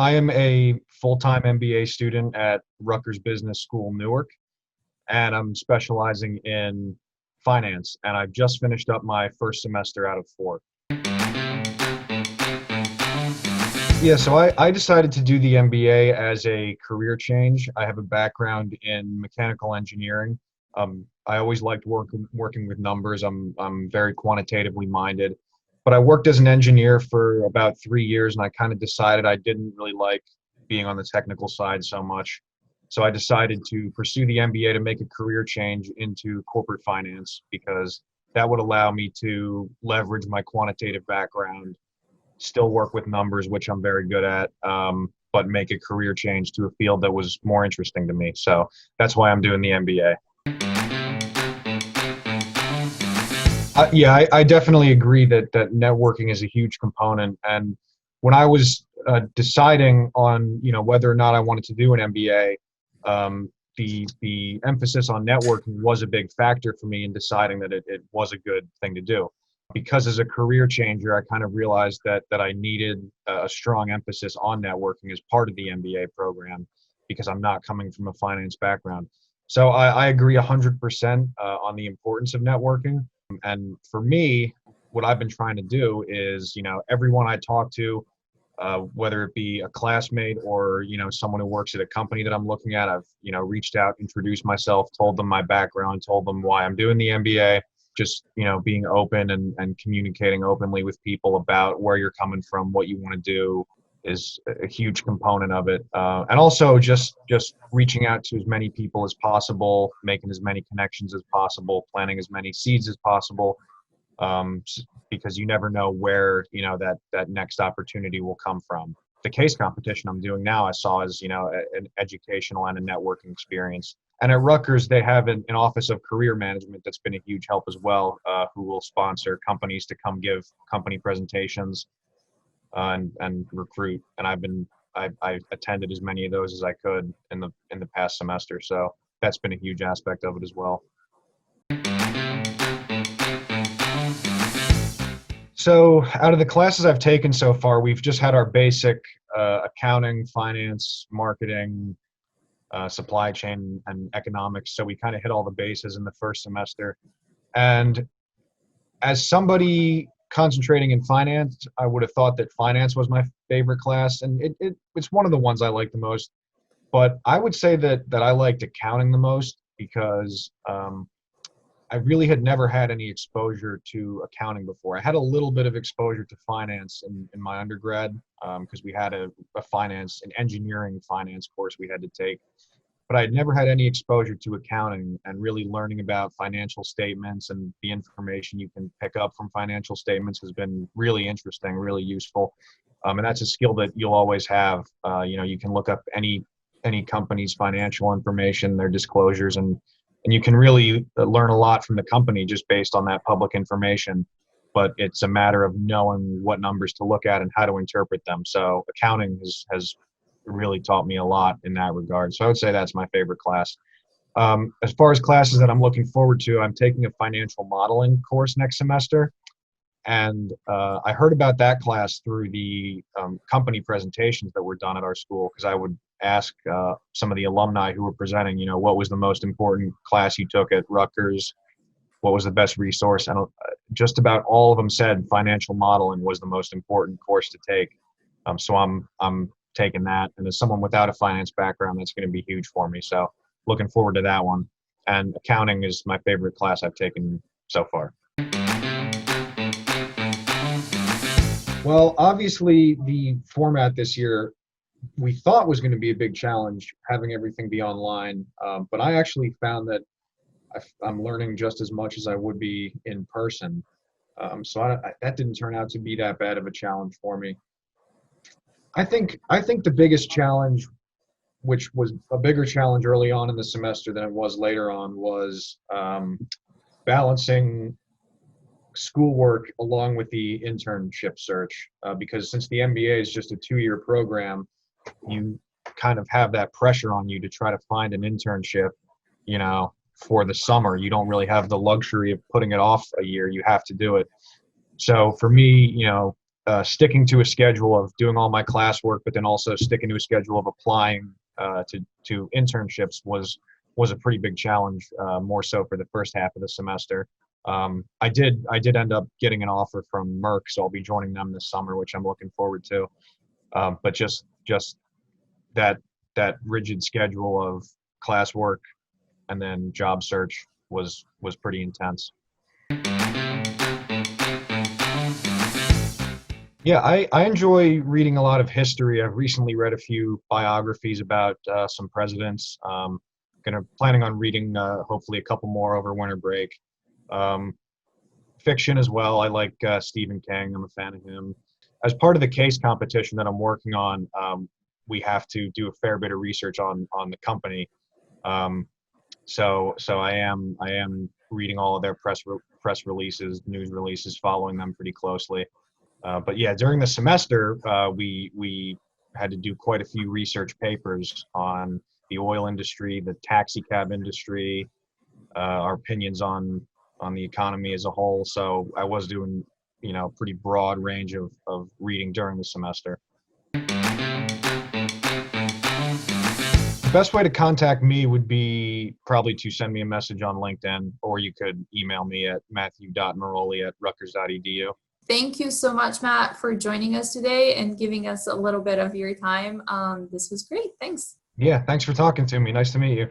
I am a full-time MBA student at Rutgers Business School, Newark, and I'm specializing in finance. And I've just finished up my first semester out of four. Yeah, so I decided to do the MBA as a career change. I have a background in mechanical engineering. I always liked working with numbers. I'm very quantitatively minded. But I worked as an engineer for about 3 years, and I kind of decided I didn't really like being on the technical side so much. So I decided to pursue the MBA to make a career change into corporate finance because that would allow me to leverage my quantitative background, still work with numbers, which I'm very good at, but make a career change to a field that was more interesting to me. So that's why I'm doing the MBA. I definitely agree that networking is a huge component. And when I was deciding on whether or not I wanted to do an MBA, the emphasis on networking was a big factor for me in deciding that it was a good thing to do. Because as a career changer, I kind of realized that I needed a strong emphasis on networking as part of the MBA program because I'm not coming from a finance background. So I agree 100% on the importance of networking. And for me, what I've been trying to do is, everyone I talk to, whether it be a classmate or, someone who works at a company that I'm looking at, I've, reached out, introduced myself, told them my background, told them why I'm doing the MBA, just, being open and communicating openly with people about where you're coming from, what you want to do is a huge component of it. And also just reaching out to as many people as possible, making as many connections as possible, planting as many seeds as possible, because you never know where, that next opportunity will come from. The case competition I'm doing now, I saw as, an educational and a networking experience. And at Rutgers, they have an Office of Career Management that's been a huge help as well, who will sponsor companies to come give company presentations and recruit. And I attended as many of those as I could in the past semester. So that's been a huge aspect of it as well. So out of the classes I've taken so far, we've just had our basic accounting, finance, marketing, supply chain, and economics. So we kind of hit all the bases in the first semester. And as somebody concentrating in finance, I would have thought that finance was my favorite class, and it's one of the ones I like the most. But I would say that I liked accounting the most because I really had never had any exposure to accounting before. I had a little bit of exposure to finance in my undergrad because we had an engineering finance course we had to take. But I had never had any exposure to accounting and really learning about financial statements and the information you can pick up from financial statements has been really interesting, really useful. And that's a skill that you'll always have. You can look up any company's financial information, their disclosures, and you can really learn a lot from the company just based on that public information. But it's a matter of knowing what numbers to look at and how to interpret them. So accounting has really taught me a lot in that regard. So I would say that's my favorite class. As far as classes that I'm looking forward to, I'm taking a financial modeling course next semester. And I heard about that class through the company presentations that were done at our school, because I would ask some of the alumni who were presenting, what was the most important class you took at Rutgers? What was the best resource? And just about all of them said financial modeling was the most important course to take. So I'm taking that. And as someone without a finance background, that's going to be huge for me. So looking forward to that one. And accounting is my favorite class I've taken so far. Well, obviously the format this year we thought was going to be a big challenge, having everything be online. But I actually found that I'm learning just as much as I would be in person. So that didn't turn out to be that bad of a challenge for me. I think the biggest challenge, which was a bigger challenge early on in the semester than it was later on, was balancing schoolwork along with the internship search. Because since the MBA is just a 2-year program, you kind of have that pressure on you to try to find an internship, for the summer. You don't really have the luxury of putting it off a year. You have to do it. So for me, sticking to a schedule of doing all my classwork, but then also sticking to a schedule of applying to internships was a pretty big challenge, more so for the first half of the semester. I did end up getting an offer from Merck, so I'll be joining them this summer, which I'm looking forward to. But just that rigid schedule of classwork and then job search was pretty intense. Yeah, I enjoy reading a lot of history. I've recently read a few biographies about some presidents. Planning on reading hopefully a couple more over winter break. Um, Fiction as well. I like Stephen King. I'm a fan of him. As part of the case competition that I'm working on, we have to do a fair bit of research on the company. Um, so I am reading all of their press releases, news releases, following them pretty closely. But yeah, during the semester, we had to do quite a few research papers on the oil industry, the taxi cab industry, our opinions on the economy as a whole. So I was doing, pretty broad range of reading during the semester. The best way to contact me would be probably to send me a message on LinkedIn, or you could email me at matthew.maroli@rutgers.edu. Thank you so much, Matt, for joining us today and giving us a little bit of your time. This was great. Thanks. Yeah, thanks for talking to me. Nice to meet you.